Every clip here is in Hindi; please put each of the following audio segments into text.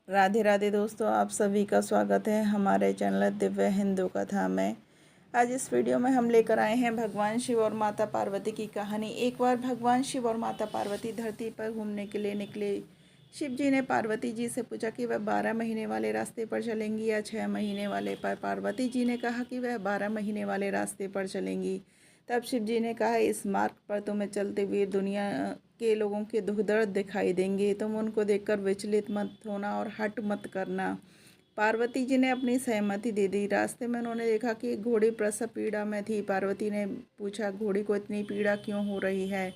राधे राधे दोस्तों, आप सभी का स्वागत है हमारे चैनल दिव्य हिंदू कथा में। आज इस वीडियो में हम लेकर आए हैं भगवान शिव और माता पार्वती की कहानी। एक बार भगवान शिव और माता पार्वती धरती पर घूमने के लिए निकले। शिव जी ने पार्वती जी से पूछा कि वह 12 महीने वाले रास्ते पर चलेंगी या 6 महीने वाले पर। पार्वती जी ने कहा कि वह 12 महीने वाले रास्ते पर चलेंगी। तब शिव जी ने कहा, इस मार्ग पर तुम्हें चलते हुए दुनिया के लोगों के दुख दर्द दिखाई देंगे। तुम उनको देखकर विचलित मत होना और हट मत करना। पार्वती जी ने अपनी सहमति दे दी। रास्ते में उन्होंने देखा कि एक घोड़ी प्रसव पीड़ा में थी। पार्वती ने पूछा, घोड़ी को इतनी पीड़ा क्यों हो रही है?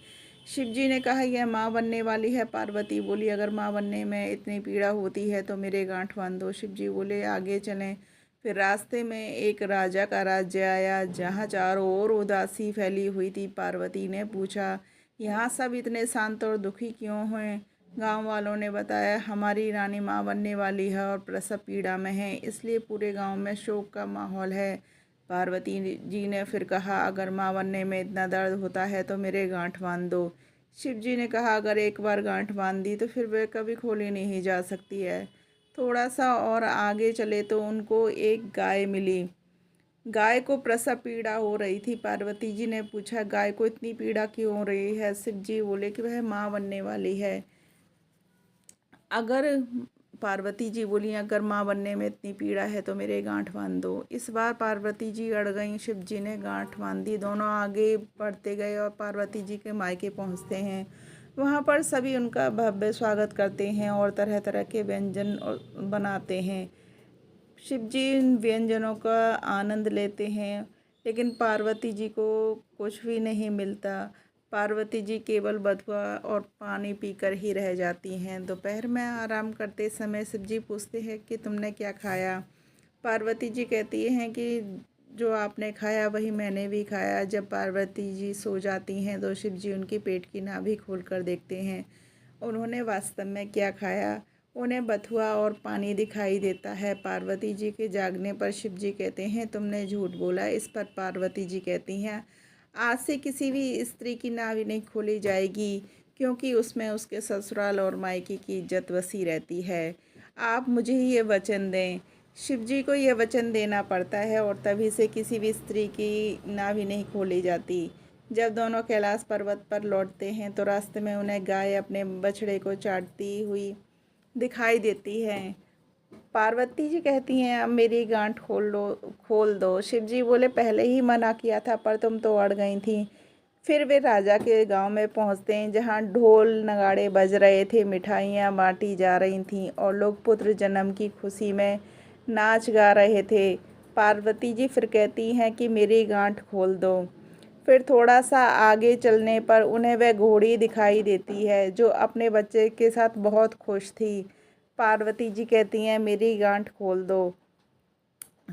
शिव जी ने कहा, यह माँ बनने वाली है। पार्वती बोली, अगर माँ बनने में इतनी पीड़ा होती है तो मेरे गांठ बांध दो। शिव जी बोले, आगे चलें। फिर रास्ते में एक राजा का राज्य आया, जहाँ चारों ओर उदासी फैली हुई थी। पार्वती ने पूछा, यहाँ सब इतने शांत और दुखी क्यों हैं? गांव वालों ने बताया, हमारी रानी माँ बनने वाली है और प्रसव पीड़ा में है, इसलिए पूरे गांव में शोक का माहौल है। पार्वती जी ने फिर कहा, अगर माँ बनने में इतना दर्द होता है तो मेरे गांठ बांध दो। शिव जी ने कहा, अगर एक बार गांठ बांध दी तो फिर वह कभी खोली नहीं जा सकती है। थोड़ा सा और आगे चले तो उनको एक गाय मिली। गाय को प्रसव पीड़ा हो रही थी। पार्वती जी ने पूछा, गाय को इतनी पीड़ा क्यों हो रही है? शिव जी बोले कि वह माँ बनने वाली है। अगर पार्वती जी बोली, अगर माँ बनने में इतनी पीड़ा है तो मेरे गांठ बांध दो। इस बार पार्वती जी अड़ गईं। शिव जी ने गांठ बांध दी। दोनों आगे बढ़ते गए और पार्वती जी के मायके पहुंचते हैं। वहां पर सभी उनका भव्य स्वागत करते हैं और तरह तरह के व्यंजन बनाते हैं। शिव जी इन व्यंजनों का आनंद लेते हैं, लेकिन पार्वती जी को कुछ भी नहीं मिलता। पार्वती जी केवल बथुआ और पानी पीकर ही रह जाती हैं। दोपहर में आराम करते समय शिव जी पूछते हैं कि तुमने क्या खाया? पार्वती जी कहती हैं कि जो आपने खाया वही मैंने भी खाया। जब पार्वती जी सो जाती हैं तो शिव जी उनकी पेट की नाभि खोल कर देखते हैं। उन्होंने वास्तव में क्या खाया? उन्हें बथुआ और पानी दिखाई देता है। पार्वती जी के जागने पर शिव जी कहते हैं, तुमने झूठ बोला। इस पर पार्वती जी कहती हैं, आज से किसी भी स्त्री की नाभि नहीं खोली जाएगी, क्योंकि उसमें उसके ससुराल और मायके की इज्जत बसी रहती है। आप मुझे ये वचन दें। शिव जी को ये वचन देना पड़ता है और तभी से किसी भी स्त्री की नाभि नहीं खोली जाती। जब दोनों कैलाश पर्वत पर लौटते हैं तो रास्ते में उन्हें गाय अपने बछड़े को चाटती हुई दिखाई देती है। पार्वती जी कहती हैं, अब मेरी गांठ खोल दो। शिव जी बोले, पहले ही मना किया था पर तुम तो अड़ गई थी। फिर वे राजा के गांव में पहुंचते हैं, जहां ढोल नगाड़े बज रहे थे, मिठाइयाँ बांटी जा रही थीं और लोग पुत्र जन्म की खुशी में नाच गा रहे थे। पार्वती जी फिर कहती हैं कि मेरी गांठ खोल दो। फिर थोड़ा सा आगे चलने पर उन्हें वह घोड़ी दिखाई देती है जो अपने बच्चे के साथ बहुत खुश थी। पार्वती जी कहती हैं, मेरी गांठ खोल दो।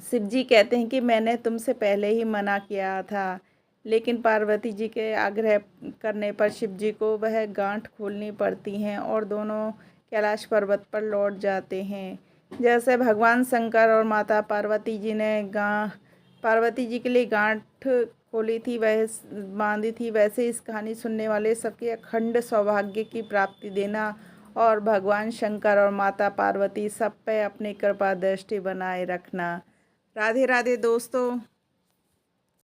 शिव जी कहते हैं कि मैंने तुमसे पहले ही मना किया था, लेकिन पार्वती जी के आग्रह करने पर शिव जी को वह गांठ खोलनी पड़ती हैं और दोनों कैलाश पर्वत पर लौट जाते हैं। जैसे भगवान शंकर और माता पार्वती जी ने पार्वती जी के लिए गांठ खोली थी, वह बांधी थी, वैसे इस कहानी सुनने वाले सबके अखंड सौभाग्य की प्राप्ति देना और भगवान शंकर और माता पार्वती सब पे अपनी कृपा दृष्टि बनाए रखना। राधे राधे दोस्तों।